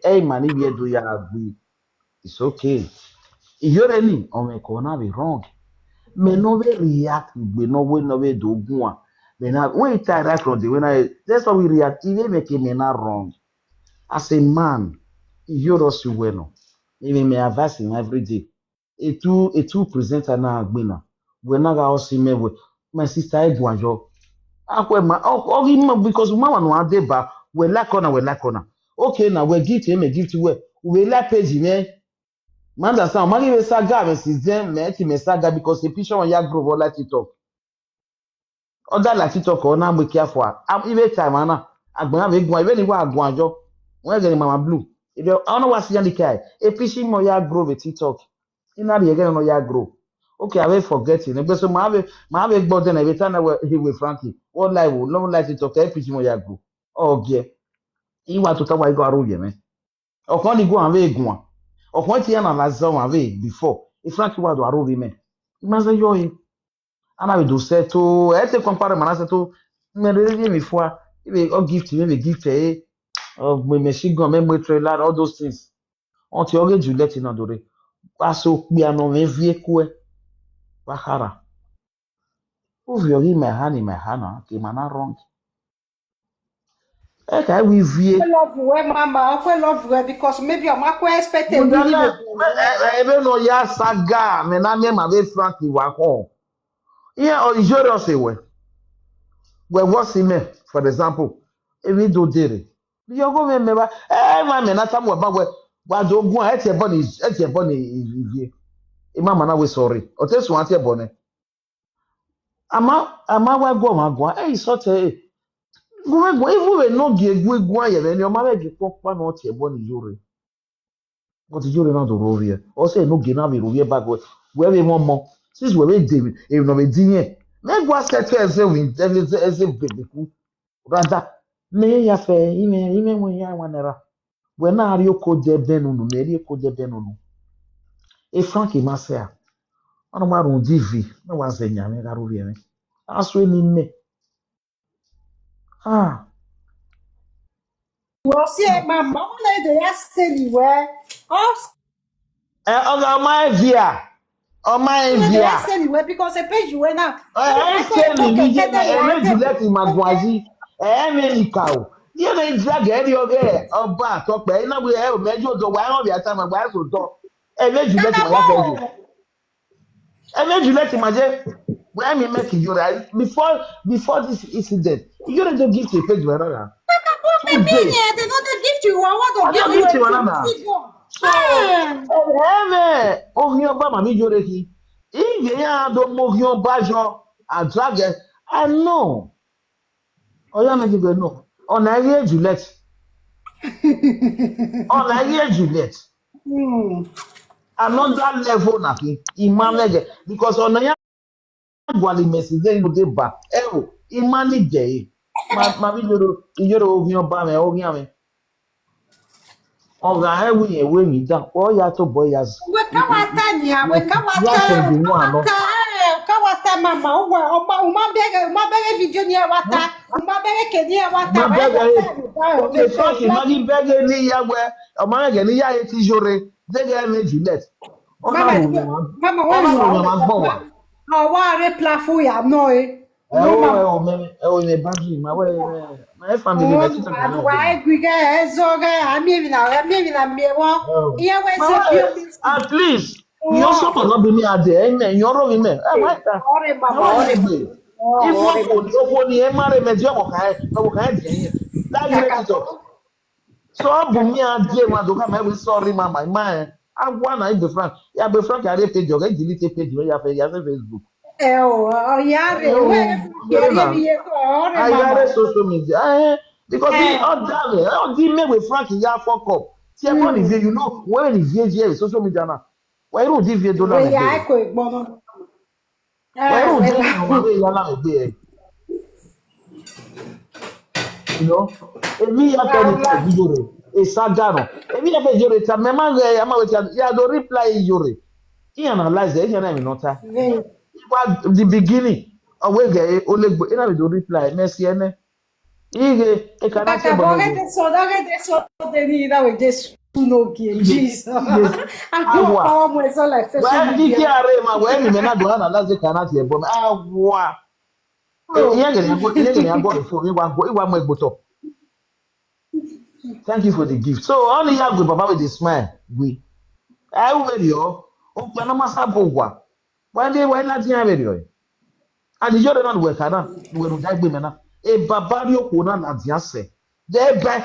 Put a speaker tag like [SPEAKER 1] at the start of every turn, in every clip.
[SPEAKER 1] Hey man, if you do ya agree, it's okay. Iyore ni on me corner be wrong. Me no be react we no we no be do gua. Me na when it right from the when I that's why we react even make me not wrong. As a man, Iyore si bueno. Even me advise him every day. A two presenter na agbina. We na ga osi me we. My sister Edwanjo. Akwe ma because mama no adeba we like ona. Okay now we give him a gift we like page me. Man that sound magi we saga me season me ti me saga because the picture on ya grow like TikTok. Other like TikTok or na be careful. Am even time ana agbon be gun even ni wa agun ajo. When get mama blue. If you I don't know what see the kai. A picture mo ya grow with TikTok. Ina be again no ya grow. Okay, I will forget it. Because my have gbọ́ then every time he with Frankie. What life will long life to talk pitch mo ya go. Oh yeah. Iwa to tawa igo aro ye me. Okon ni go an we egun a. Okon ti na lazao an we before. If Frankie wa do aro we me. Imagine yo e. Ana we do settle. E te compare mana settle. Me really me fo. If all gift me gift e. Oh me she go me trailer all those things. Until you get Juliet na dore. Paso pe ano me vie ko e. Bahara. Uvio hii mehani mehana kimana wrong. Eka we vie.
[SPEAKER 2] I love you, Mama. I love you because maybe I'm not quite expecting.
[SPEAKER 1] Mudana ebe no ya saga me na me ma be Frankie wa ko. Yeah, or Iyore say we. We was him for example. Evi do dere. You go me ba ma me na tam we ba we wa do gun e tie boni vie. E mama na we sorry. O te so ante boni. Ama wa go ma go. Eh so te Gwe even we no gi egwu egwu aye ni o ma be gi popa na o tie bo ni Iyore. But Iyore na do rovie. O say no gi na be rovie back we be mo. Since we dey e no be din here. Me gwa set as a baby ku. Rather me ya fe ime mo ya wanera. We na ari oko je benu no, me ri oko je benu no. E Frankie ma say a. Ono ma run DV. Me wan say nya me ga rovie me. Aso ni me. Ah.
[SPEAKER 2] Well, see, my mom they asked anywhere.
[SPEAKER 1] Oga my via. Oh my
[SPEAKER 2] They asked
[SPEAKER 1] via.
[SPEAKER 2] anywhere because I paid you when now.
[SPEAKER 1] I tell you, we get a Juliet in Maguazi, America. You know, it's like any of it. Oh, but talk by now we have measured the one of your time and why so talk. And then Juliet in my and then Juliet in my jet. Where me make you right before this incident. You don't give to a page wherever. 2 days.
[SPEAKER 2] They not gift you. I want
[SPEAKER 1] to give you another. So, Oghionba mami Iyore ki. If you are the Oghionba jo a drag I know. Oh yeah, me go no. On I hear Juliet. On I hear Juliet. Another level na ki. Imanege because on ya gwali message dey no dey back. Imanege. Mami Iyore Oghionba me Oghionba. Ọ̀gá ẹ̀wù yẹn wé mi dá ọ yàtọ̀ bọ̀ yà zù.
[SPEAKER 2] We kawata ni a we kawata mama uma bege video ni wata uma bege ke ni wata
[SPEAKER 1] Okay, Frankie ma ní bẹ́gẹ̀ ní ìyá wẹ ọmọ ẹ̀gẹ̀ ní ìyá yẹn ti Iyore dẹ́gẹ̀ ẹ̀ Juliet.
[SPEAKER 2] Mama
[SPEAKER 1] ma gbọ́ wa.
[SPEAKER 2] Ọwọ́ àrẹ plafo ya nọ e.
[SPEAKER 1] Ẹ battery ma wẹ my family ma ti tàn.
[SPEAKER 2] Wa egwiga ezoga ami na miewo. Iye we se bio.
[SPEAKER 1] At least you also not be me ade ẹ yọrọ mi mẹ. Ẹ wá ta.
[SPEAKER 2] Ore mama ore.
[SPEAKER 1] Ifo ni ẹ má rẹ mẹ tí ọmọ kan ẹ jẹ yẹn. Láyé TikTok. So bu mi ade ma do ka ma we sorry mama ma ẹ. Agwa na ibe Frank. Ya be Frank ya page ọ̀gá delete page ya Facebook.
[SPEAKER 2] Iyare
[SPEAKER 1] Iyare social media. Because all the make with Frank ya fuck up. See everyone is you know when is here social media now. Why don't give you dollar?
[SPEAKER 2] Ya ko igbono.
[SPEAKER 1] Why don't you know we ya la be? You know? Emi ya tell me Iyore. E sagano. Emi ya fe Iyore ta me ma ya ma we ya do reply Iyore. He analyze it, he na me nota. The beginning, away gay, Olegbo, and I will reply, Messi, Ige e kana se bonego.
[SPEAKER 2] Dore de so de ni that we just no game Jesus.
[SPEAKER 1] Ige
[SPEAKER 2] I want
[SPEAKER 1] agwa.
[SPEAKER 2] power more so like social
[SPEAKER 1] Wa diki
[SPEAKER 2] media.
[SPEAKER 1] are ma wa mi me na do na na ze kana se bon agwa.
[SPEAKER 2] Oh,
[SPEAKER 1] Iye gele ago the phone iwa mo egboto. Thank you for the gift. So only ya go baba with the smile. We. I will yo. O pe na masa bogwa. Wa de wa na tin ya be yo. And you don't know where kana we no dagbe me na. E baba ri okwo na dia se. De be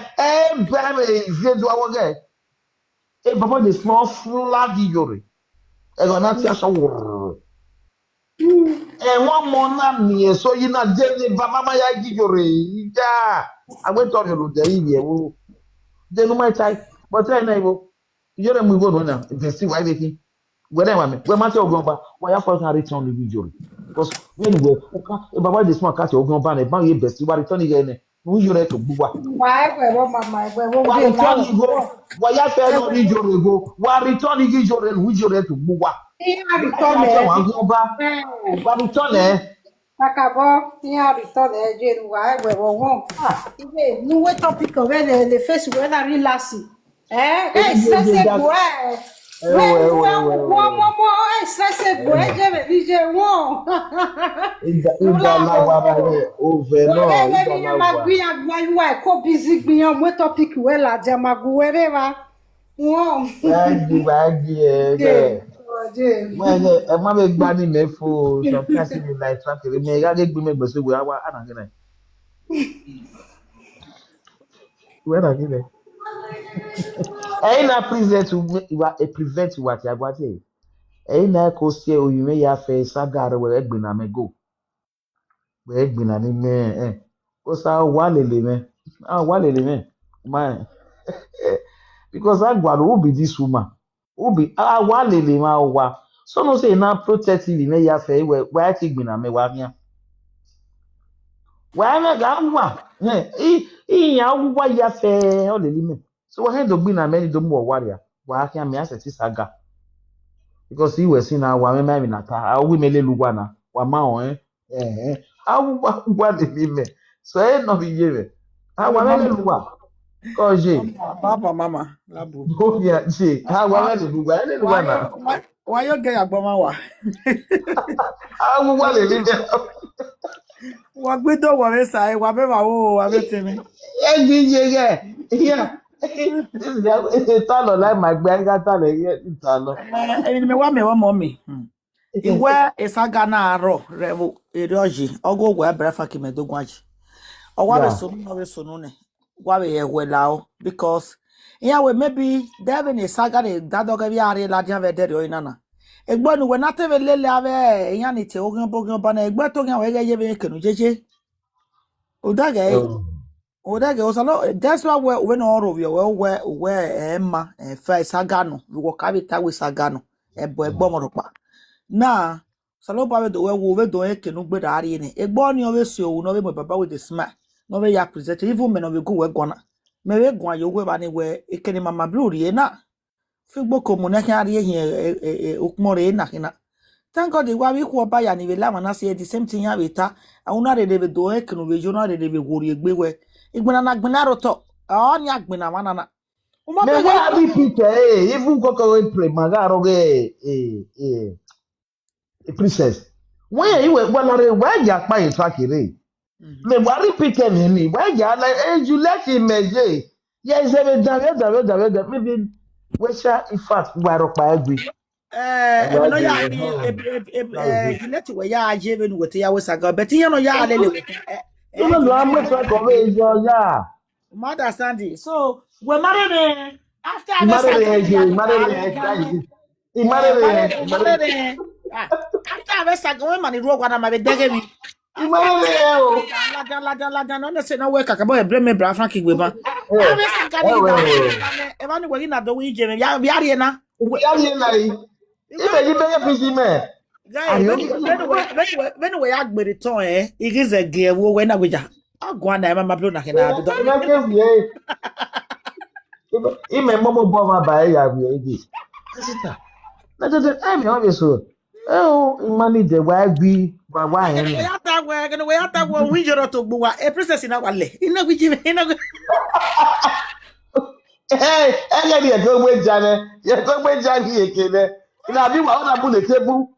[SPEAKER 1] me vie do awo ge. E baba the small flag Iyore. E go na ti aso wo. E won mo na mi so yi na je ni baba ma ya Iyore. Ja. Agbe to yo lo de yi ye wo. De no my type. But I know Iyore mu go no na. Investi why making. Where am I? Where my Oghionba? Why you for return the Iyore? Because when we okay, e baba the small catch Oghionba na ba ye best we return again. We Iyore to gbuwa.
[SPEAKER 2] why we mama we
[SPEAKER 1] Wa
[SPEAKER 2] be
[SPEAKER 1] return
[SPEAKER 2] now.
[SPEAKER 1] go. Wa ya fe no Iyore go. Wa return Iyore we Iyore to gbuwa.
[SPEAKER 2] He
[SPEAKER 1] Wa
[SPEAKER 2] return
[SPEAKER 1] ya fe wa
[SPEAKER 2] eh.
[SPEAKER 1] Oghionba. Wa return
[SPEAKER 2] Acabou, tinha return eh je why we won.
[SPEAKER 1] ah
[SPEAKER 2] Ibe nu we topic we le face we na relax.
[SPEAKER 1] e
[SPEAKER 2] Stressé
[SPEAKER 1] that
[SPEAKER 2] boy. We mo stressé boy
[SPEAKER 1] eh
[SPEAKER 2] je me dije won.
[SPEAKER 1] Ida
[SPEAKER 2] Lula
[SPEAKER 1] la wa ba ye over no
[SPEAKER 2] wherever
[SPEAKER 1] ida
[SPEAKER 2] ni
[SPEAKER 1] la wa.
[SPEAKER 2] magbi agba ko busy gbiyan mo topic we la je magu wherever. Won.
[SPEAKER 1] Wagi
[SPEAKER 2] Je.
[SPEAKER 1] eh.
[SPEAKER 2] Je.
[SPEAKER 1] When a mama gbanny me for sometimes in like traffic, me ga get me gbese we awa ana gina. We na gina. E na present prevent what ya gwa te. E na ko sie oyume ya fe sagare we egbina me go. We egbina ni me O sa wa lele me. Ah wa lele me. Man. Because agwa who be this woman? Who be wa lele ma wa. So no say na protective me ya fe we egbina me wa mia. Wàhálà gà wà ìyàn awụwa ya fee ọ lele me so wọ́n hẹ́n dọ̀gbìn na mẹ́rin dọ̀mú ọ̀wárì à wà á kí àmì àṣẹ tí sàgà because ìwẹ̀ sí na wà mẹ́mẹ́ mi nàta àwọn mi lè lu wà nà wà má ọ̀ awụwa wà lele me so ẹ̀ nọ fi yé rẹ̀
[SPEAKER 3] Hello,
[SPEAKER 1] àwọn mẹ́lẹ̀
[SPEAKER 3] Mama.
[SPEAKER 1] lu wà kọ́ ṣe
[SPEAKER 3] Papa, Mama. Labu.
[SPEAKER 1] bóyá ṣe àwọn mẹ́lẹ̀ lu wà ẹ̀ lè lu wà nà
[SPEAKER 3] Why you get a Gbamawa?
[SPEAKER 1] awụwa lele me
[SPEAKER 3] What we do what we say, whatever, what we tell me.
[SPEAKER 1] ẹ̀ gbé yé rẹ̀ yẹ ìtàlọ̀ láì máa gbé ẹ̀ gátàlọ̀ yẹ ìtàlọ̀.
[SPEAKER 3] Me wa mommy. Iwe isaga na aro revo erioji ogo gwa brefa ki medogwaji. Owa be
[SPEAKER 1] Yeah.
[SPEAKER 3] so no we so no ne. Wa be ye welao because yeah we maybe there be isaga ne dadoga bi are la dia ve dere oinana. Egbo nu we na te ve lele ave yan ni te ogun ba na egbo to yan we ge ye be kenu jeje. Odage Odage osalo that's why we no oro we emma fa isaga no we wo ka bi ta we isaga no egbo mo ropa. Na saloba we do eke no gbe dari ni egbo ni o we si owu no we mo baba with the smile no we ya present even me no we go we gona me we gwa yo we ba ni we eke ni mama blu rie na figbo ko mo na kan ari ehin okmore na kina thank god we ku oba ya ni we la na say the same thing ya we ta awuna re de do eke no we jo na re de we wori egbe we igbena na gbena roto ni agbena wana na o ma be
[SPEAKER 1] Mega repeat even koko we pray maga roge princess. When you were well why ya pa in track re. Me wa repeat ni why ya like you let him measure. Yes, David maybe we shall in fact we are pa agbi.
[SPEAKER 3] ebe no ya ni Juliet we ya aje be nu wote ya wesaga but you know ya lele we
[SPEAKER 1] You know I'm
[SPEAKER 3] Juliet
[SPEAKER 1] track of ya.
[SPEAKER 3] understand it so we marry me after I be
[SPEAKER 1] Marry
[SPEAKER 3] saga ya
[SPEAKER 1] he
[SPEAKER 3] ni
[SPEAKER 1] marry he marry
[SPEAKER 3] marry after I be saga we mani ro gwana ma be dege mi
[SPEAKER 1] he
[SPEAKER 3] after I be saga
[SPEAKER 1] marry
[SPEAKER 3] la no say no we kaka boy bre me bra frank gbe ba I be saga ni da e ba ni we na do we je me ya ya re na
[SPEAKER 1] Yari nai. Ibe ni beye fiji me.
[SPEAKER 3] guy,
[SPEAKER 1] Ari o.
[SPEAKER 3] when we are with it, it is a gear when I would. I'll go on. I'm a blue na
[SPEAKER 1] Na ke wie. Ime momo bo ma ba ya wie igi. Asita. Na je ai mi o so. Eh o imani de wa gbi wa wa yen ni.
[SPEAKER 3] we're gonna wear that one we joro to buwa a princess in our lay. In a which in a
[SPEAKER 1] Hey, you go with Janet. You go with Janet. I be one of the table.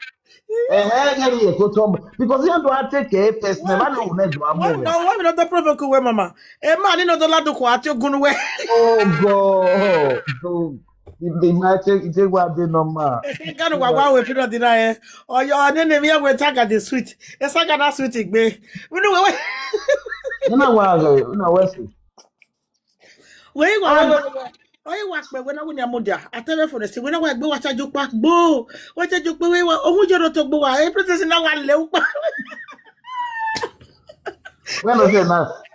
[SPEAKER 1] You go to because you don't take a person. Never know when you are moving.
[SPEAKER 3] No, I'm not the provoke away, Mamma. A man in the lado quat, you're going away.
[SPEAKER 1] Oh, God. They might take what they know, ma.
[SPEAKER 3] I can't wow if you don't deny it. Or your enemy will attack at the sweet. Yes, I got that sweet. We know what.
[SPEAKER 1] You know what? You know what?
[SPEAKER 3] Wait, oh, you walk by when I win your mother. I tell her for the when I go watch a joke back, boo. What a joke, we were over your to go. I princess in our low.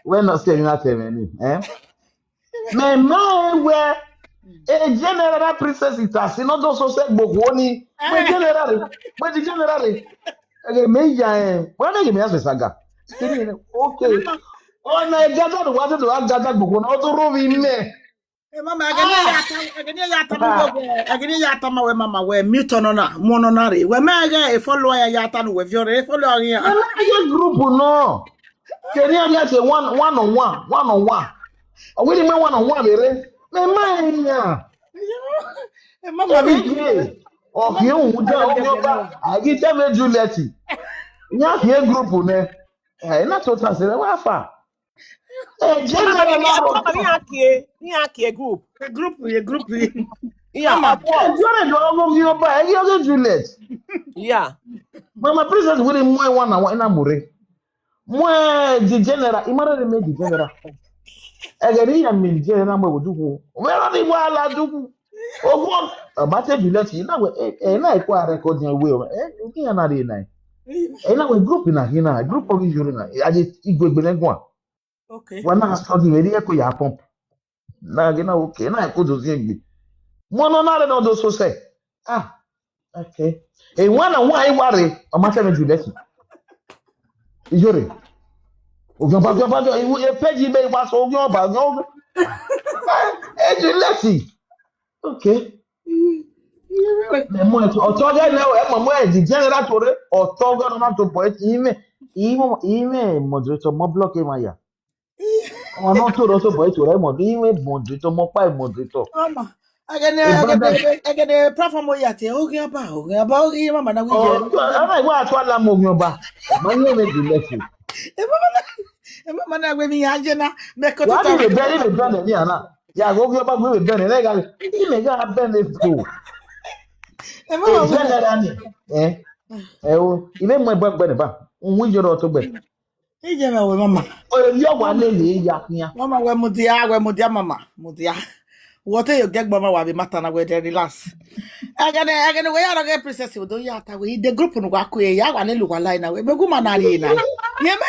[SPEAKER 1] When I say nothing, eh? My man, where a general princess is as you know, those who said Bogoni, but generally, okay, Major, when I give me as a saga. Okay. Oh, I gathered what to have gathered Bogon, also room in me.
[SPEAKER 3] Mama, I can yata my mamma where muton on a mononary. Where my guy follow a yatan with your following here.
[SPEAKER 1] I group no. Can you get a one on one? I really mean one on one, really? My mind, yeah.
[SPEAKER 3] Mamma,
[SPEAKER 1] oh, you Oghionba, I get them Juliet. Yeah, here group, ne. Eh, not what I said, what far? Eh,
[SPEAKER 3] group. A group.
[SPEAKER 4] Yeah,
[SPEAKER 1] Oghionba, you Juliet.
[SPEAKER 4] yeah.
[SPEAKER 1] Mama princess will more one and one amore. More the general, imara me the general. Again, I mean, general would do. Where are they while I do? Oh, what about Juliet? You know, and I quite recording a will. Eh, another night. And now a group in a group of Iyore. I just equal one.
[SPEAKER 3] Okay.
[SPEAKER 1] When I started very echo ya pump. Now again, okay, and I could do the one another on those who say, ah, okay. And one and why worry, a matter of Juliet. Iyore. Oghionba, you pay me was Oghionba, no. And Juliet. Okay. Ọtọga na e mama e di general tore ọtọga na to point ime moderator mo block e maya ọmọ náà tó so boy tore mo ime moderator mo pa moderator
[SPEAKER 3] Mama, agane platform yate Oghionba mama na we je.
[SPEAKER 1] Ana iwa atwa la mo Oghionba ma nye me di lesi
[SPEAKER 3] Mama na we mi haje na me ko to.
[SPEAKER 1] Wa ni be ni ana ya Oghionba we be ni lega ime ga benefit ilé mọ ẹgbẹ gbẹ nìbá òun yọrọ ọtọ gbẹ.
[SPEAKER 3] Ije me we mama.
[SPEAKER 1] Yọ wà lélẹ̀ ya kíá.
[SPEAKER 3] Mama we mudia mama mudia. What you get mama wa be matter na we dey relax. Agane we ya get princess we don ya ta we the group no wa ko ya wa le lu wa line na we be guma na ri na. Ye me.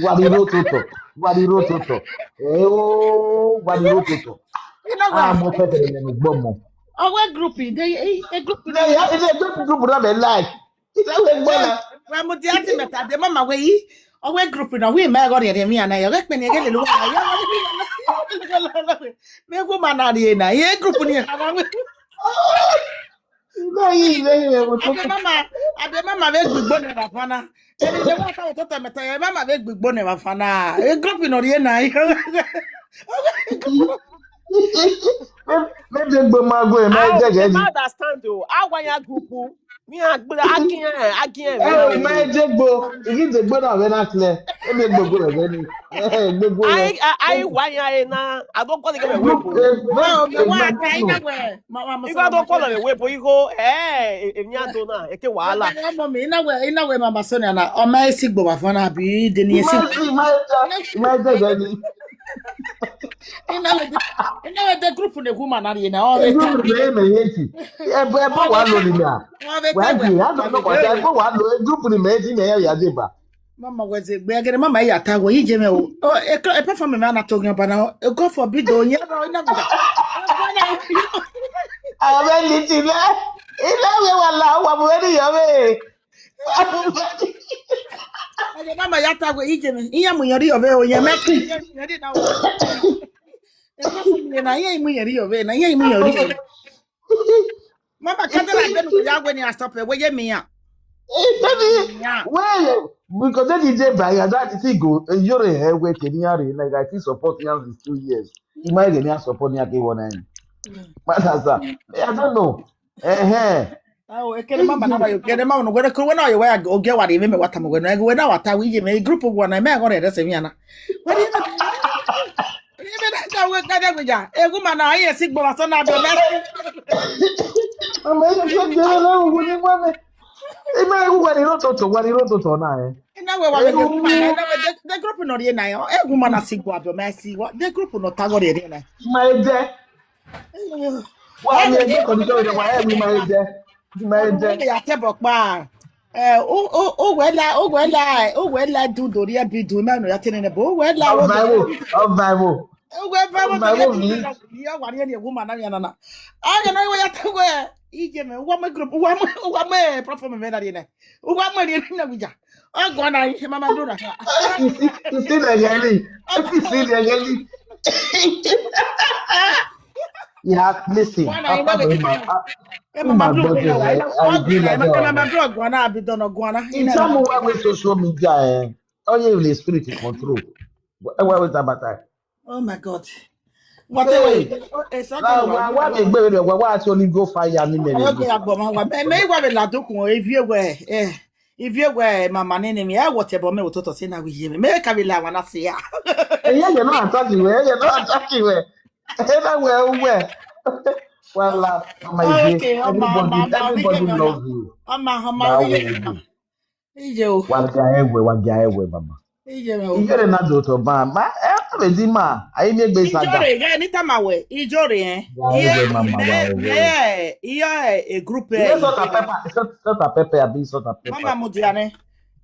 [SPEAKER 1] Guadiro toto. Guadiro toto. Ah, mo fẹ́ tẹ̀lé mi gbọ́ mọ́.
[SPEAKER 3] Our group, they group.
[SPEAKER 1] It's a group that they like. It's a way better.
[SPEAKER 3] Well, but the ultimate, the mama way. Our group now we may go there. Me and I let me get a look. Me go man na. Ye group ni. Mama make big bonnet afana. Ele le wa ta to meta. Mama make big bonnet afana. E group no re na.
[SPEAKER 1] Maybe Bomago and my dad.
[SPEAKER 4] I understand though. I want your group. Me and again.
[SPEAKER 1] Oh, my jegbo. If the brother when I clear,
[SPEAKER 4] I want you na. I don't call it a whip. If I don't call it a whip, you go, if you don't know, it's a wala.
[SPEAKER 3] Ina we mama Sonia na o mai sigbo ba fana bi de ni esi. Ina the group ne woman na na o be ta.
[SPEAKER 1] E bo wa lo ni na. Wa ji ya do ko ta bo wa lo group ni me ti me ya de ba.
[SPEAKER 3] Mama weze gbe agere mama ya ta wo yije me o. E perform me na talking about now. E go for bid o nya ina go.
[SPEAKER 1] Awe ni ti le. Ila we wa la wa mo ri yo be.
[SPEAKER 3] Mama ya ta wo yije me. Iya mo yori o be o ye me. platform ye na ye mu yeri yo we na ye mu yeri. Mama kadara den we ya gwe ni stop we ye me ya.
[SPEAKER 1] Well, because then DJ Brian, that is go. You're a hair work in here, like I think support him these 2 years. He might get support near K1. But that's that. I don't know.
[SPEAKER 3] Oh, ekere mama na yo kere mama no gwere ko na yo wa oge wa de me wata mo gwere na na wata wi je me group one na me go re se mi ana. Wa de me da we ka da gbeja. Egu ma na aye si gbo so na do me.
[SPEAKER 1] I'm going to get along with him. Hey, man, what you wrote to now?
[SPEAKER 3] Na we wa be egu ma na the group no re na yo. Egu ma na si gbo do me si what the group no tago re na.
[SPEAKER 1] My dear. Why me get condition with why me my dear? My dear.
[SPEAKER 3] Ya te bokpa. O wela do do re bi do me no ya te ne bo wela wo do.
[SPEAKER 1] Of Bible. Bible me.
[SPEAKER 3] Ya wari ni woman na yana na. Anya na ya tago ije me wa me group wa me platform me na re na. Wa me re na bija. O go na mama do na.
[SPEAKER 1] You see the girl. You see the girl. Yeah, listen.
[SPEAKER 3] Mama do na
[SPEAKER 1] I agree like that.
[SPEAKER 3] mama do go na abi do no go na.
[SPEAKER 1] In some way social media, all you the spirit control. Where was that?
[SPEAKER 3] Oh my God. Whatever. It's not
[SPEAKER 1] why me gbe we why actually go fire me me.
[SPEAKER 3] Okay, agboma wa. Me wa be la dokun if you were mama nene me whatever me to say na we hear me. Me ka be la wa na se ya.
[SPEAKER 1] You know attacking where you know attacking where. Where. Well,
[SPEAKER 3] Okay,
[SPEAKER 1] everybody loves you.
[SPEAKER 3] Ijo.
[SPEAKER 1] One guy, mama. Iyore na do to ba ma e be di ma ayi me gbe saga.
[SPEAKER 3] Iyore anytime awe Iyore yeah a group
[SPEAKER 1] Sort of pepper abi sort of pepper.
[SPEAKER 3] Mama mudiane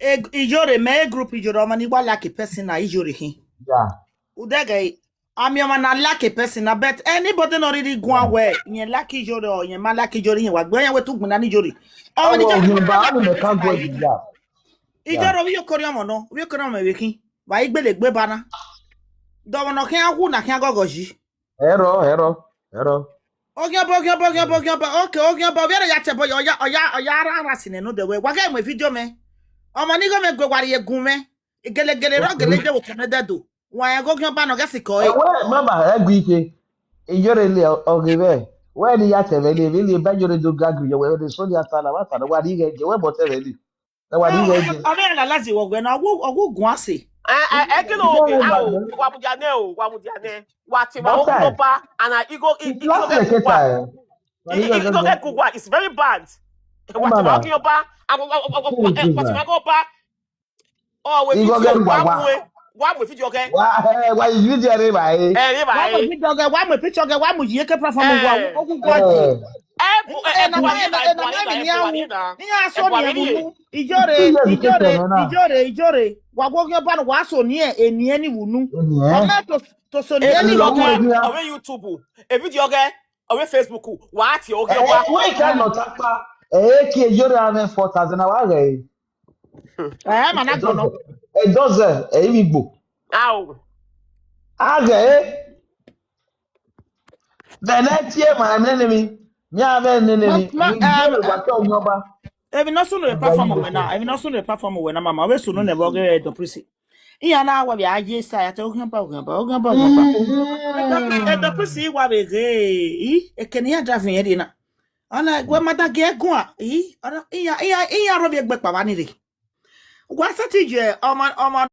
[SPEAKER 3] Iyore me group Iyore o mani wa like person na Iyore hin.
[SPEAKER 1] Yeah.
[SPEAKER 3] Udege ami o na like a person na bet anybody no really go away yen like Iyore or yen ma like Iyore yen wa gbe yen we tu gun na Iyore.
[SPEAKER 1] O mani Oghionba no me can go ya.
[SPEAKER 3] Ijoro wi okori mo no wi okori mo wekin wa igbele gbe bana do wono kin awu na kin agogoji
[SPEAKER 1] Hero
[SPEAKER 3] Oghionba okay we ya tebo oya ara sine no de we wa ga mo video me omo ni go me gbe wari egun me gelegele ro geleje wo tene dedo wa ya Oghionba no ga siko e
[SPEAKER 1] mama egu ike Iyore le ogebe we ni ya tebe le ba Iyore do gagri we de Sonia sala wa sala wa ri ge we bo tebe le wa ri ge
[SPEAKER 3] ame la lazi wo gbe na ogu gun ase
[SPEAKER 4] Ekelo oge awo wa mudiane wa ti wa Oghionba and Igo get kugwa is very bad. Wa ti wa Oghionba wa ti wa Oghionba oh we video wa mo video ge
[SPEAKER 1] wa video re ba e
[SPEAKER 3] wa mo picture ge wa mo yi ke platform ogu gwaji Ijore wa Oghionba no wa so ni eni ni wunu o to so ni ni
[SPEAKER 4] on YouTube e video ge on Facebook wa ti Oghionba
[SPEAKER 1] we can not tapa ki Iyore ame 4000 na wa re
[SPEAKER 3] ma na go no
[SPEAKER 1] e dozen e Igbo
[SPEAKER 4] aw
[SPEAKER 1] Benetie ma enemy mi ave enemy Iyore wa to Oghionba
[SPEAKER 3] ebi no so no platform we na mama we so no ne bo ge do prisi iya na wa bi aje sa ya to Oghionba do prisi wa be ge ekeni ya driving ye na ana gwa mata ge gun a iya ro bi egbe pa wa ni re gwa sati je omo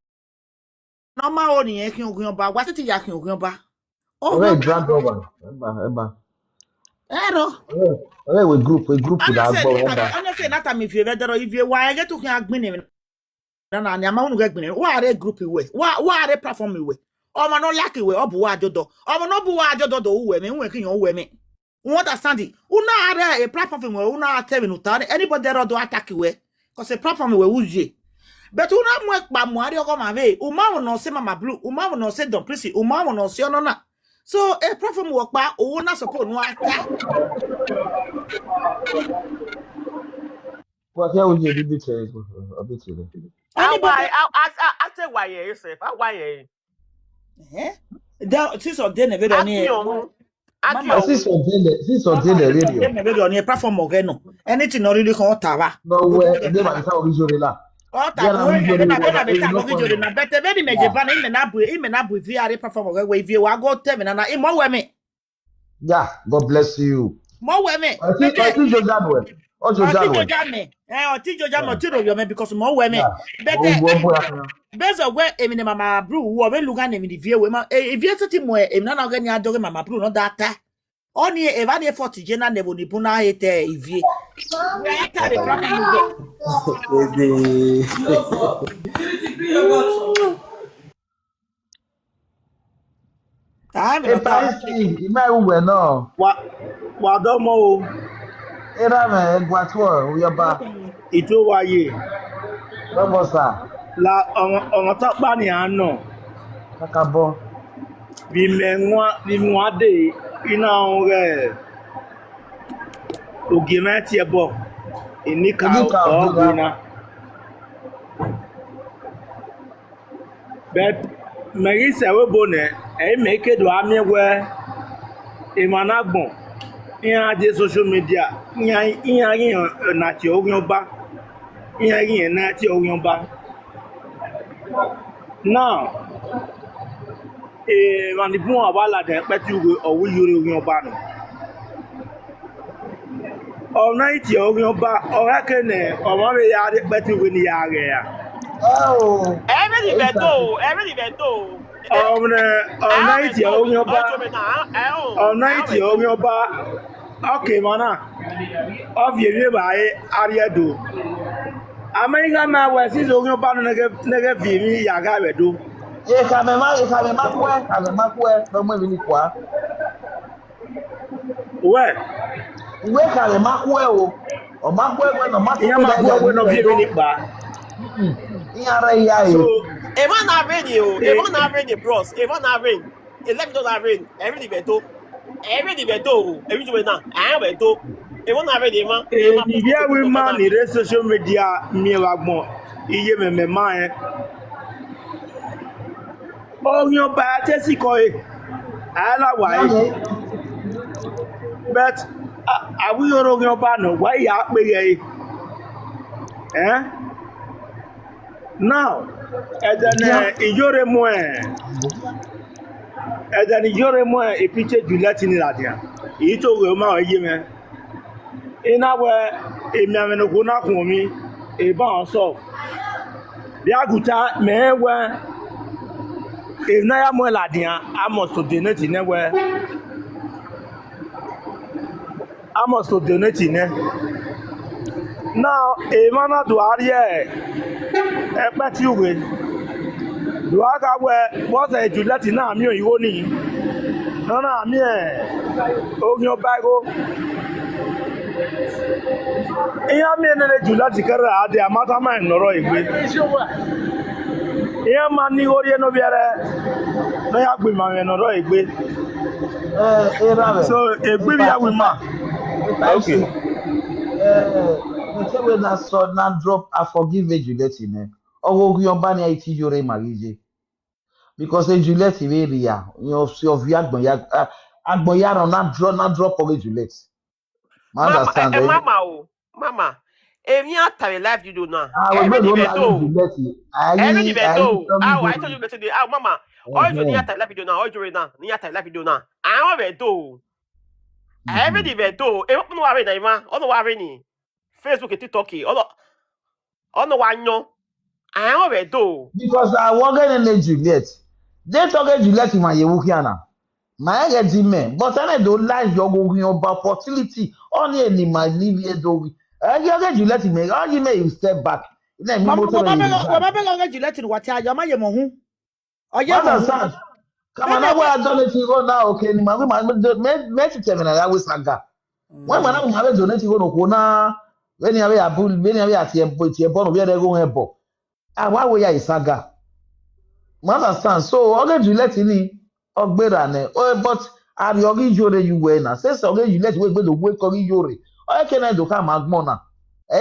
[SPEAKER 3] no ma o ni e kin Oghionba gwa sati ya kin Oghionba
[SPEAKER 1] we grand over eba we group da gbo eba
[SPEAKER 3] ana say na me fie bedero if you wa get to kin agbin ni na anya ma unu ga gbin wa are group we wa are platform we omo no like we obu wa ajodo omo no bu wa ajodo do we me nwe kin yo we me you understand it una are a platform we una tell me no anybody there do attack we cause a platform we uje but una mo pa mo are ko ma be o ma no se mama blue o ma no se don prisi o ma no se ono na so a platform we pa o na support no attack
[SPEAKER 1] what ya uje bibi che obi chere
[SPEAKER 4] I say why yourself why
[SPEAKER 3] eh Da since of day na video ni. Mama,
[SPEAKER 1] Since on the radio.
[SPEAKER 3] na video ni platform ogeno. Anything no really kan otawa.
[SPEAKER 1] No way, they might say original la.
[SPEAKER 3] Ota
[SPEAKER 1] Yeah,
[SPEAKER 3] ko
[SPEAKER 1] we
[SPEAKER 3] e na
[SPEAKER 1] original.
[SPEAKER 3] beta mo video na beta be ni meje ba na ime na bu VR platform ogeno we vie wa go tell me na e mo we me.
[SPEAKER 1] Yeah, God bless you.
[SPEAKER 3] Mo we me.
[SPEAKER 1] I think Jojan well. Oh, Jojan well.
[SPEAKER 3] Oti Jojan no tiro yo me because mo we me.
[SPEAKER 1] Yeah.
[SPEAKER 3] Beta Bezo we emi ne mama bru wo we luga na emi di vie we ma e vie seti mo emi na na ogani adoge mama bru no data. Oni e va de 40 jena nebo ni buna ete ivie. We ata de platform
[SPEAKER 1] no.
[SPEAKER 5] Wa domo o.
[SPEAKER 1] Era me Egwatuo Oghionba.
[SPEAKER 5] Ito waye.
[SPEAKER 1] Babo sa.
[SPEAKER 5] La on ta pa ni ano.
[SPEAKER 1] Kakabo.
[SPEAKER 5] Bi mwa de ina on re. Oghionba ti ebo. Inika oguna. But Marisa we bone e make do amiewe e managbon iya je social media iya na ti Oghionba iya na ti Oghionba now manipun abala de peti owo Iyore Oghionba no ona ti Oghionba ora kene o ma be ya de peti ni ya re ya.
[SPEAKER 1] Oh.
[SPEAKER 4] Every beto.
[SPEAKER 5] Night Oghionba. Okay, mana. Of you by area do. America ma was is Oghionba nega vimi yaga do.
[SPEAKER 1] E kamema kwe, no mo ni kwa.
[SPEAKER 5] Where?
[SPEAKER 1] We kamema kwe o. O ma kwe no ma kwe.
[SPEAKER 5] Ya ma kwe no vimi ni ba.
[SPEAKER 4] So, even not rain, bros. Even not rain. Let me know that rain. Every beto. Every way now. I am beto. Even not rain, man.
[SPEAKER 5] Yeah, we man in social media. Me wagmo. Iye me man. Oghionba tesi koi. Ala why? But are we Oghionba no? Why ya pe eh? Now, Iyore mo e picture Juliet ni ladia. Yi to we ma oyi me. Ina we emi ame no na kun mi e ba so. Bi aguta me we e na ya mo ladia amos to donate ne we. Amos to donate ne. Now, e mana do ariye epeti uwe do aga we what a Juliet na mi oyiwo ni na mi Oghionba go iya mi ne Juliet kara ade amata ma noro igbe iya ma ni ori no biere no ya gbe ma noro igbe so egbe bi ya we ma okay
[SPEAKER 1] we na so na drop I forgive Juliet ne. Oghionba ni iti Iyore marije. Because Juliet we ria, you of agbon ya na drop of Juliet. Understand?
[SPEAKER 4] Mama. Emi atare live video now.
[SPEAKER 1] Every
[SPEAKER 4] beto. I told you yesterday. Mama. All you need atare live video now. All you now. Ni atare live video now. I want beto. Every beto. E no worry na ima. Ono worry ni. Facebook and TikTok. Ono wanyo. I want beto.
[SPEAKER 1] Because I want to Juliet. They talk Juliet in my Yehukiana. My get men, but I don't like your Oghionba opportunity. Only any my live here do. I get Juliet in me. All you may step back.
[SPEAKER 3] Mama be Juliet in what ya ma ye mo hu.
[SPEAKER 1] Understand? Come on, I don't let you go now. Okay, me to tell me that we saga. When man I have donate you go na when you have a bull, when you have a tie born we dey go help. Ah, why we ya saga? Understand? So okay, Juliet ni ogbera ne. Oh, but are you Iyore you we na? Say okay, Juliet we gbe do we ko Iyore. O ke na do ka magbon na.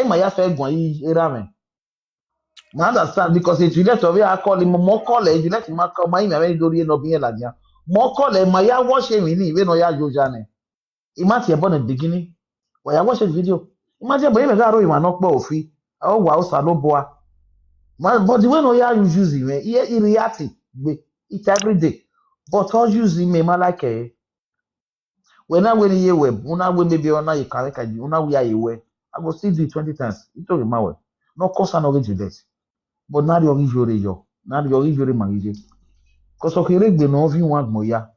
[SPEAKER 1] Ma ya fe gbon yi era me. I understand because if Juliet over I call him more call Juliet ma call my me do no be la dia. More call my ya watch him in even no ya Jojane. Imagine about the beginning. Why I watch the video. Imagine boy me garo ima no pa ofi. Oh wow salo boa. But the way no ya you use him, he reacting. It every day. But how use him me like when I win ye web, una we maybe ona you carry una we are you I go still do it 20 times. It don't matter. No cost an origin that. But now you're injury yo. Now you're injury manage. Cause okay, the no of you want moya.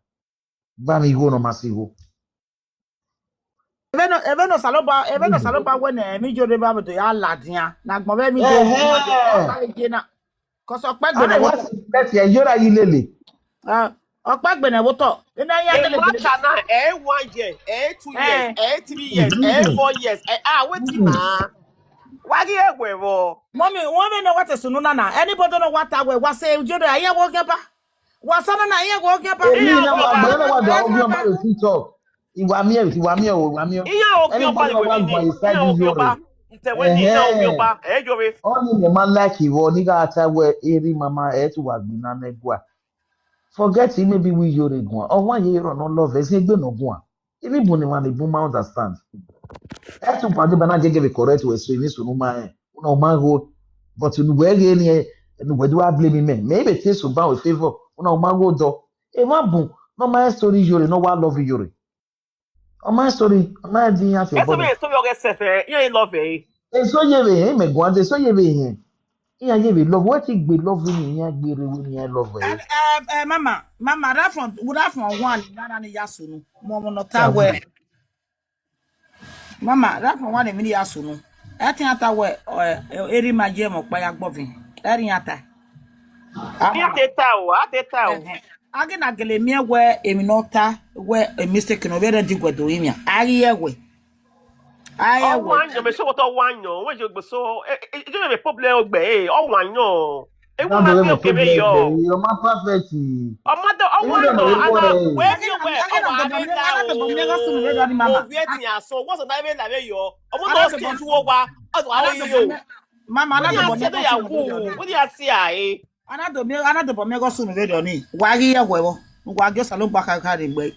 [SPEAKER 1] Ba mi go no masigo.
[SPEAKER 3] Even no saloba when me jode ba to ya ladia. Na gbo be mi do o
[SPEAKER 1] Eh.
[SPEAKER 3] ta je na. Cause okpagbe na
[SPEAKER 1] I
[SPEAKER 3] wo.
[SPEAKER 1] want to let you yora yilele.
[SPEAKER 3] Okpagbe na wo to. Ina ya
[SPEAKER 4] A
[SPEAKER 3] gele gele.
[SPEAKER 4] matter now, 1 year, 2 years,
[SPEAKER 3] Eh.
[SPEAKER 4] 3 years, 4 years. Waiting now. Why do you go?
[SPEAKER 3] Mommy, woman know what is sunu na. Anybody know what I was say jode aye wo gba. Wasana na aye wo gba.
[SPEAKER 1] Èmi
[SPEAKER 4] Iya
[SPEAKER 1] náà wà
[SPEAKER 4] Oghionba.
[SPEAKER 1] gbọ́n náà wà dùn àwọn Oghionba lè TikTok. Ìwà mi ẹ̀ ìwà mi ẹ̀ ò ìwà mi ẹ̀.
[SPEAKER 4] Iya Oghionba
[SPEAKER 1] Anybody
[SPEAKER 4] le
[SPEAKER 1] náà wà
[SPEAKER 4] we
[SPEAKER 1] gbọ́n
[SPEAKER 4] ni.
[SPEAKER 1] ìsáájú
[SPEAKER 4] Iya
[SPEAKER 1] yóò rè.
[SPEAKER 4] Oghionba. Nteweni Iya Oghionba. Jore.
[SPEAKER 1] All ní mi máa like ìwọ nígbà àti àwọ̀ eré mama ẹ̀ tún wà gbìn náà nẹ́gbà. Forget it, maybe we yóò rè gùn. Ọwọ́ àyè rọ̀ náà lọ́ọ̀fẹ́ sí ẹgbẹ́ náà gùn. Ibi bù ni wà ní bù máa understand. Ẹ̀ tún pàdé bá náà gẹ́gẹ́ bí correct wẹ̀ so èmi sùn máa ẹ̀. Una ọ̀ma ho. But nùgbẹ́ ẹ̀rẹ́ ni ẹ̀ nùgbẹ́ tí wàá blame me. Maybe taste of bow favour. Una ọ̀ma ho dọ̀. Ẹ má bùn. No my story yóò rè, no wà love yóò rè. On my story, on my idea half your
[SPEAKER 4] Esa
[SPEAKER 1] body.
[SPEAKER 4] me story o self you love eh.
[SPEAKER 1] So ye be him me go so ye be him. Iya ye be love what you be love ni ya be re we ni love eh.
[SPEAKER 3] Mama, that from one na na yaso no. Mo no ta
[SPEAKER 1] Sabu.
[SPEAKER 3] we. Mama, that from one me yaso no. E tin ata we eri maje mo pa ya gbovin. Eri ata.
[SPEAKER 4] Ateta o.
[SPEAKER 3] Agi na gele mi we emi no ta we a mistake no be ready gwedo imi. Ari ye we. Aye
[SPEAKER 4] Oh
[SPEAKER 3] we.
[SPEAKER 4] one yo me so what one yo. We jo gbe so e jo me problem ogbe eh. Oh one yo. E wo
[SPEAKER 1] Now
[SPEAKER 4] ma
[SPEAKER 1] the
[SPEAKER 4] bi
[SPEAKER 1] way
[SPEAKER 4] o kebe yo.
[SPEAKER 1] you ma perfect.
[SPEAKER 4] Ọmọdé ọwọ́
[SPEAKER 1] You don't know
[SPEAKER 4] àná
[SPEAKER 1] what
[SPEAKER 4] àná
[SPEAKER 1] eh.
[SPEAKER 4] wẹ́ẹ́bí ọwọ́ ọwọ́ abẹ́lá o òbí ẹ̀tì àṣọ wọ́n sọ náà ẹ̀bẹ̀ làwẹ̀ yọ ọmọ náà ṣe tí wọ́n wá ọdún àwọn yìí o
[SPEAKER 3] Mama,
[SPEAKER 4] wọ́n ní àṣẹ ẹ̀dẹ̀ yà wò wọ́n ní àṣẹ àyè.
[SPEAKER 3] anado me go sunu radio ni. Wagi ye wewo. Ngwa ge salon baka ka de gbe.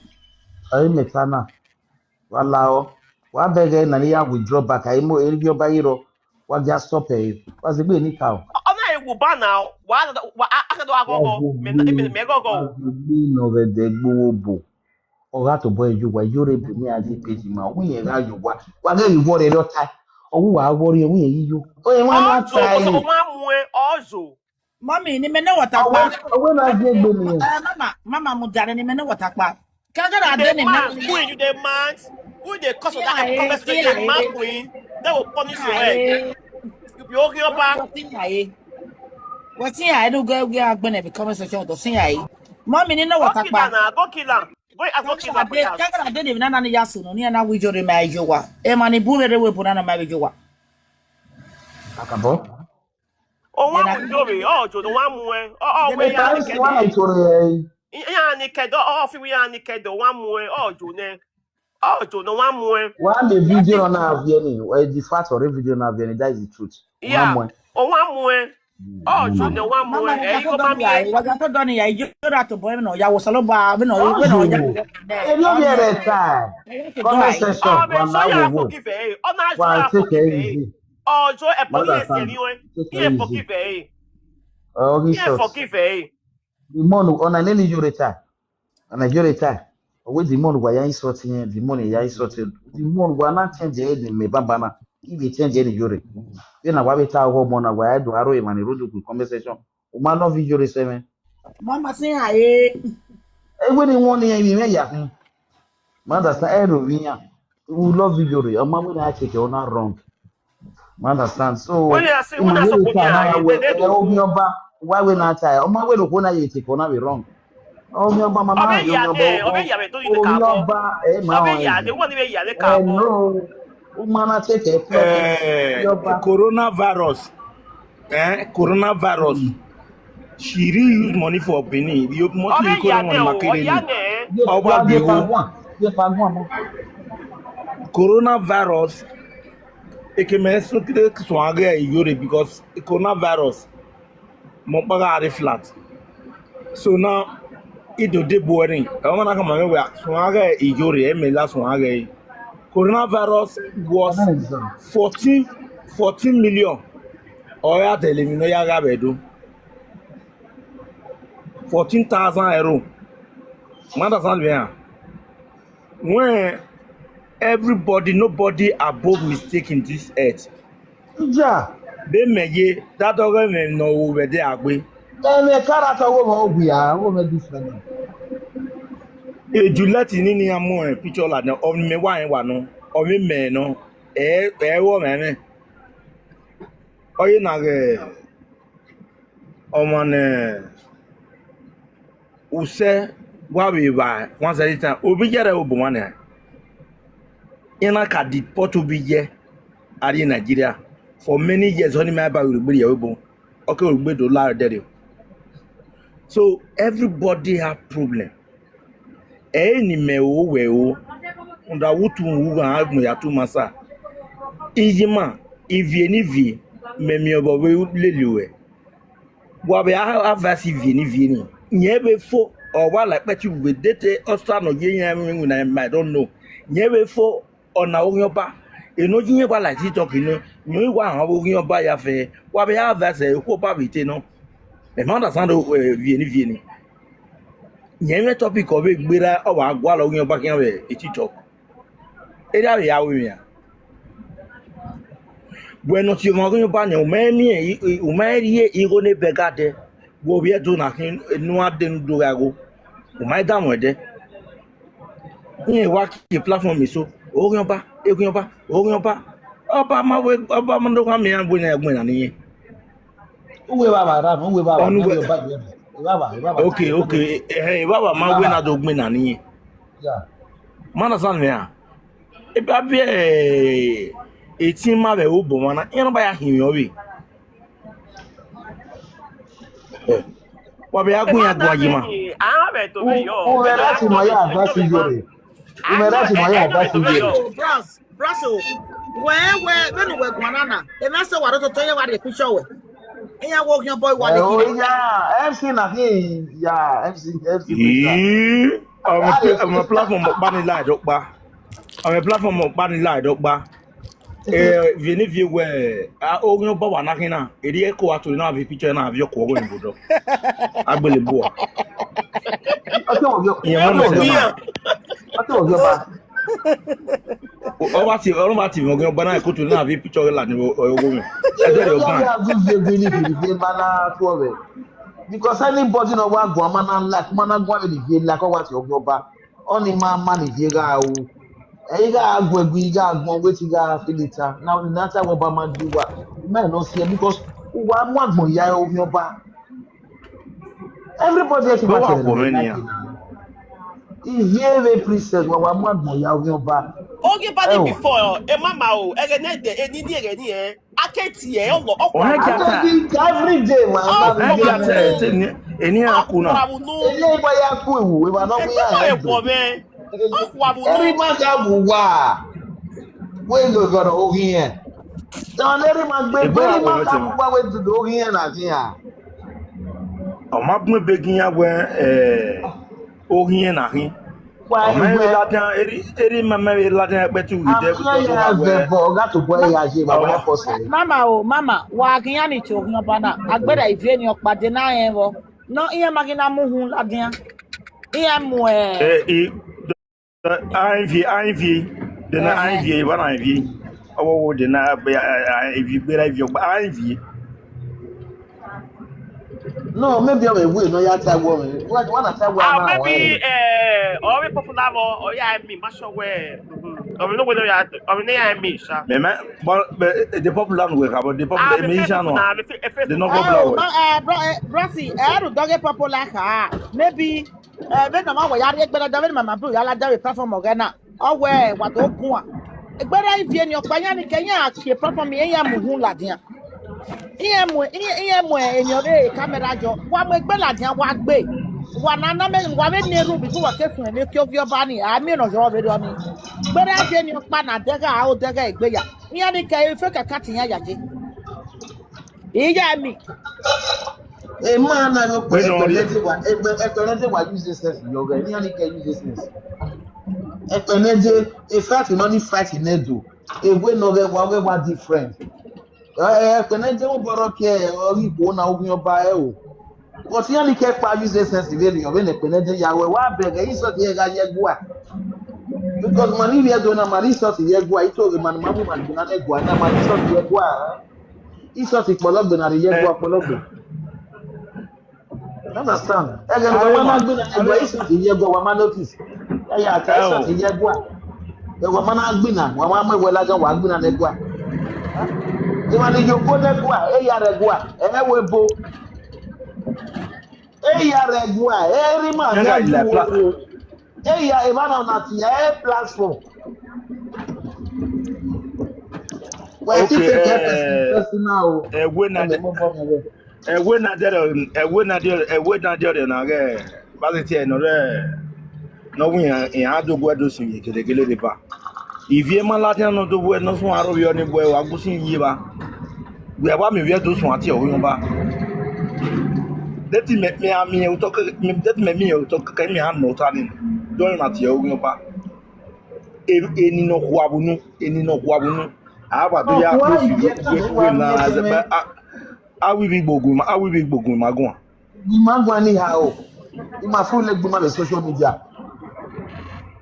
[SPEAKER 1] Ayi metana. Wala o. Wa bege na ni ya withdraw back ayi mo eri bi oba yiro. Wa just stop eh. Wa se gbe ni ka o.
[SPEAKER 4] ọ̀nà ìwò bá náà wà á akẹ́dọ̀ agọ́gọ́ mẹ́gọ́gọ́.
[SPEAKER 1] No ve de gbo bo. Ọ̀gá tó bọ́ ẹjọ́ wa yóò rẹ̀ bù ní adé péjì máa wọ́n yẹn ráyò wá wá gẹ́ ìwọ́ rẹ̀ lọ́ta ọwọ́ wàá wọ́rí ẹ̀wọ́n yẹn yíyó ó yẹ wọ́n náà ta
[SPEAKER 4] ọ̀zọ̀ kò sọ
[SPEAKER 1] ẹ̀.
[SPEAKER 4] wọ́n á mú ẹ ọ̀zọ̀.
[SPEAKER 3] Mommy, ni me ne wata pa.
[SPEAKER 1] ọwọ́ náà gbé gbé nìyẹn.
[SPEAKER 3] Mama mu jare ni me ne wata pa. Kagara de ni me.
[SPEAKER 4] You the man who dey cause of that conversation dey man queen that will punish your head. You be Oghionba.
[SPEAKER 3] What's here? I do go agbene be conversation to sin ai. Mommy ni ne wata pa.
[SPEAKER 4] Go kill am. Go kill am.
[SPEAKER 3] Kagara de ni na na yaso no ni na wi jore ma ajowa. E ma ni bure re we bu na na ma ajowa.
[SPEAKER 1] Akabọ́.
[SPEAKER 4] Wọ́n á mú Iyore ọ̀jọ̀ ló wọ́n á mú ẹ. Ọ̀wẹ́ yá ni
[SPEAKER 1] wọ́n á ìtòrò ẹ̀.
[SPEAKER 4] yá ni kẹ́dọ̀ ọ̀fíwí yá ni kẹ́dọ̀ wọ́n á mú ẹ ọ̀jọ̀ ní ọ̀jọ̀ ló wọ́n á mú ẹ.
[SPEAKER 1] wọ́n á lè fídíò náà àbíẹ́ ni the fact ọ̀rẹ́ fídíò náà àbíẹ́ ni that is the truth. wọ́n á mú ẹ.
[SPEAKER 4] Wọ́n á mú ẹ ọ̀jọ̀ ní wọ́n á mú ẹ. Ẹ̀yin kó bá mi ẹ.
[SPEAKER 3] Wa to do ni ya ijora to boy no ya wo salo ba be no ya.
[SPEAKER 1] Èmi ò bí ẹ̀rẹ̀ ta comment section
[SPEAKER 4] Ọ̀bẹ
[SPEAKER 1] wà
[SPEAKER 4] sọ́yà
[SPEAKER 1] láwọ̀ wò
[SPEAKER 4] forgive ẹ̀ ọ̀nà
[SPEAKER 1] wà
[SPEAKER 4] àjọyọ̀
[SPEAKER 1] take it
[SPEAKER 4] forgive ẹ̀
[SPEAKER 1] easy.
[SPEAKER 4] ọ̀jọ̀ ẹ̀pọ̀ ní ẹ̀sẹ̀
[SPEAKER 1] Understand.
[SPEAKER 4] ní wọn
[SPEAKER 1] Take
[SPEAKER 4] ní
[SPEAKER 1] it
[SPEAKER 4] forgive
[SPEAKER 1] easy.
[SPEAKER 4] ẹ̀
[SPEAKER 1] ọ̀rí
[SPEAKER 4] ní
[SPEAKER 1] short.
[SPEAKER 4] forgive ẹ̀.
[SPEAKER 1] The money ọ̀nà nílì Iyore ta ọ̀nà Iyore ta owó the money wà yá insult yẹn the money yá insult yẹn the money wà náà change ẹ̀ ní mẹ́bàbà náà ibi change ẹ̀ ní Iyore bí na wà bẹ ta ọwọ́ ọmọ náà wà yá dùn arọ ìmọ̀ ní road with conversation o máa love Iyore sẹ́mi.
[SPEAKER 3] Mama sin ai.
[SPEAKER 1] ewé ni wọ́n ní ẹ̀mí mẹ́yà fún mother sa ẹ̀rọ wíyàn we love Iyore ọmọ wẹ́n náà take it ọ̀nà wrong understand so
[SPEAKER 4] Wọ́n ní àṣẹ wọ́n
[SPEAKER 1] ìmọ̀
[SPEAKER 4] náà
[SPEAKER 1] Iyore
[SPEAKER 4] sọ̀kò ní
[SPEAKER 1] ta náà
[SPEAKER 4] àyè
[SPEAKER 1] wẹ̀
[SPEAKER 4] dédé
[SPEAKER 1] ẹ̀ Oghionba wáwé náà ta ẹ̀ ọmọ wẹ́n lóko náà yẹ take ọ̀nà wẹ̀ wrong. Oghionba mama
[SPEAKER 4] ọbẹ̀ ìyá rẹ̀ tó yí ní kàbọ̀
[SPEAKER 1] Oghionba máa
[SPEAKER 4] ọbẹ̀
[SPEAKER 1] wọ̀
[SPEAKER 4] ìyá rẹ̀ wọ́n ní bẹ̀ ìyá rẹ̀ kàbọ̀.
[SPEAKER 1] no o máa na take ẹ̀ plug Oghionba.
[SPEAKER 5] Coronavirus. Coronavirus. She really use money for Benin. You mostly
[SPEAKER 4] ọbẹ̀ ìyá
[SPEAKER 5] economy
[SPEAKER 4] rẹ̀
[SPEAKER 5] on
[SPEAKER 4] o
[SPEAKER 5] market.
[SPEAKER 4] ọ̀yá rẹ̀
[SPEAKER 5] Ọba Bewo.
[SPEAKER 1] Yẹ pagún àmọ́.
[SPEAKER 5] Coronavirus. Ekeme sukide swage Iyore because coronavirus. Mopaga are flat. So now Ido de boring. I want to come on where Swaga Iyore Emela Swaga. Coronavirus was 14 million. Oya tell me no yaga bedu. 14,000 euro. Mother sound bien. When everybody, nobody above mistake in this earth.
[SPEAKER 1] Yeah.
[SPEAKER 5] They may that government no over there agbe.
[SPEAKER 1] Me character wo we are wo me different.
[SPEAKER 5] Juliet ni amu picture la na o me wa no. O me no. Wo me. Oye na ge omane use wa we ba once at a time obi jere obo wane. Ina ka deport obi je ari Nigeria for many years only my ba we gbere obo. Okay, we gbe do la there. So everybody have problem. Any me o we o unda wutu wu ha ya tu masa. Ijima ivie ni vie me mi obo we lelewe. Wa be avasi vie ni. Nye be fo or wa like pet you with date or stand no ye I don't know. Nye be fo on na Oghionba. E no yin ba like it talk no. Nyi wa han Oghionba ya fe. Wa be avasi ko ba bite no. Me ma understand vie ni. Nye topic of gbera o wa gwa lo Oghionba kan we e TikTok. E da ya we ya. Bueno si mo Oghionba ne o me rie igo ne begade. Wo bi edo na kin nu ade ndu gago. O mai da mo de. Nye wa ki platform mi so Oghionba. Oba ma we oba mo ndo kwa me an bo na egbon na ni.
[SPEAKER 1] Uwe baba ra, uwe baba, no your back. Baba.
[SPEAKER 5] Okay. Baba ma we na do gbin na ni.
[SPEAKER 1] Yeah.
[SPEAKER 5] Mana san me a. E ba bi etin ma be wo bo mana. Yen ba ya hin yo we. Wa be agun ya gwa yima.
[SPEAKER 4] Ah, be to be yo.
[SPEAKER 1] Uwe láti mo ya advice Iyore. Uwe láti mo ya advice Iyore.
[SPEAKER 3] Bros, when we gwanana, e na se waro to ye ware picture we. Eya wo Oghionba boy wale.
[SPEAKER 1] Oh yeah, MC na him. Yeah, MC.
[SPEAKER 5] I'm a platform of Banny Light Okba. I'm a platform of Banny Light Okba. Vini view where Oghionba wa nakina. Edi eko atu na vi picture na avyo ko go nbodo. Agbele bo.
[SPEAKER 1] Ate Oghionba. Ate Oghionba.
[SPEAKER 5] Oba ti Oghionba na eko tu na vi picture la ni ogo mi. E de Oghionba.
[SPEAKER 1] Because anybody no want go man like man go with the like what Oghionba. Only man the ga o. E ga agwegu ga agbon wetin ga filita. Now the matter what man do what. Man no see because wa mu agbon ya Oghionba. Everybody else
[SPEAKER 5] Go
[SPEAKER 1] matter. He very princess wa mu agbon ya Oghionba.
[SPEAKER 4] Oghionba did before mama o eni aketi e o
[SPEAKER 1] Every day man.
[SPEAKER 5] Eni akuna.
[SPEAKER 1] Ele ba ya ku ewu we ba no we ya. Every man ka bu wa. We go Oghien. Don every man be very man ka bu wa we do Oghien na tin ya.
[SPEAKER 5] O ma bun begin ya we Oghien na hin.
[SPEAKER 1] Why
[SPEAKER 5] we ladan eri mama we ladan pe tu we de
[SPEAKER 3] Mama, wa Oghionba to Oghionba na agbera ivie ni opade na yen wo. No iye magina mu hun ladan. Iye mu
[SPEAKER 5] Ivy, the Ivy, one Ivy. Oh, the if you better Ivy.
[SPEAKER 1] No, maybe I'm a way, no, ya tell woman. What I tell woman?
[SPEAKER 4] Maybe or we popular or ya me masho where. I know whether ya or near me, sir.
[SPEAKER 5] But the popular way about the popular mission the no popular.
[SPEAKER 3] Brasi, do dog popular car. Maybe when the man ya better than my bro, ya la platform ogana. Oh where what okun. Egbera ivie ni opanya ni Kenya ke platform e ya mu hun ladia. Iye mo enyore camera jo wa mo egbe ladia wa gbe. Wa na me wa me neru bi wa kefun ni ki Oghionba ni ami no jo be do ni. Egbera ivie ni opa na dega o dega egbe ya. Iye ni ke ife kaka tin ya yaje. Iya mi.
[SPEAKER 1] A man I know
[SPEAKER 5] We know this.
[SPEAKER 1] a use this sense. Yoga, any can use this sense. A fact in only fight in Edo. A way no one different. Ekpeneje wo boro ke ori ko na Oghionba o. Because you only can use this sense really of Ekpeneje yawe wa beg e so tie ga yegua. Because money we do na mari so tie yegua ito ge man mamu man na egua na mari so tie yegua. Iso ti pologbe na yegua pologbe. Understand? Again, when man agbe na egua iso ti yegua wa man notice. Ya ta iso ti yegua. E wa man agbe na wa ma mwe la gan wa agbe na egua. Imani yoko negua, eya regua, webo. Eya regua, eri man ya duwo. Eya emana onati platform. Why keep taking personal?
[SPEAKER 5] We na there na ge. Basi tie no re. No we ya do gwa do sun yekele de ba. Ivie malati no do we no sun aro yo ni boy wa gusin yi ba. We aba me we do sun ati Oghionba. That me ami u to that me u to ka mi han no tani. Don ati Oghionba. Eni no kwabunu. Aba do ya
[SPEAKER 1] Why
[SPEAKER 5] close
[SPEAKER 1] you get
[SPEAKER 5] we na as I will be bogun magun.
[SPEAKER 1] The man go anyhow. You ma full leg the social media.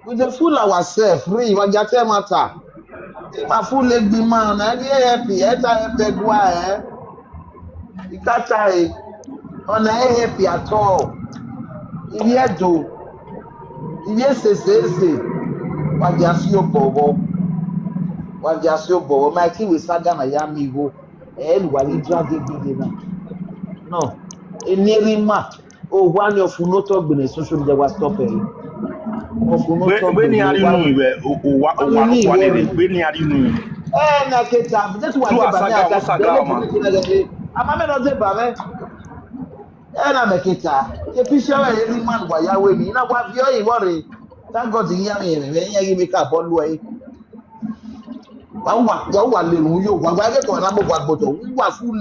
[SPEAKER 1] We dey fool ourselves free wa jate matter. You ma full leg the man na dey happy happy gwa Ikata ona happy at all. Iye do. Iye se. Wa jasi obowo. My kid we saga na ya migo. Wali drag gidi na. No. Enirima. Oh, one of no talk been social media was stop it. Of no talk
[SPEAKER 5] When you are in when you are in
[SPEAKER 1] na keta just one
[SPEAKER 5] do a
[SPEAKER 1] ba me
[SPEAKER 5] saga
[SPEAKER 1] aka
[SPEAKER 5] saga ma.
[SPEAKER 1] ama me no de ba me na me keta e pisha wa every man wa ya we mi na wa bi o yi worry thank God ya me ya gi me ka bolu e wa le nu yo wa ga to na mo wa gboto wa fu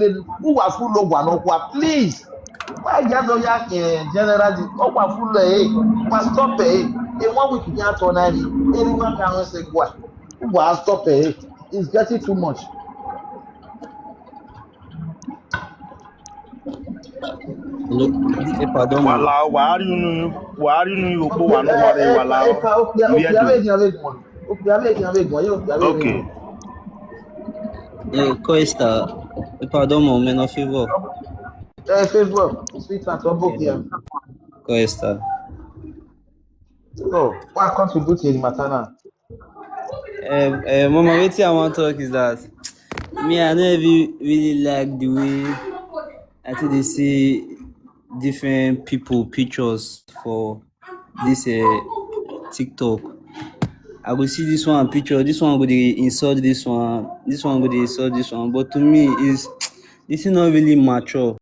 [SPEAKER 1] lo wa no kwa please why just ya generally o wa fu lo wa stop e one week ya to na ni everyone can say wa stop it's getting too much.
[SPEAKER 6] Hello, pardon mo.
[SPEAKER 5] Wala wa ri nu yo po wa no wa re wala. Okay.
[SPEAKER 6] Coesta, pardon mo, me no favor.
[SPEAKER 1] Favor, sweetheart, Obokia.
[SPEAKER 6] Coesta.
[SPEAKER 1] Oh, what contribute in Matana?
[SPEAKER 6] Mama, wetin I want to talk is that me, I never really like the way I think they see different people pictures for this TikTok. I go see this one picture, this one go dey insult this one go dey insult this one. But to me, this is not really mature.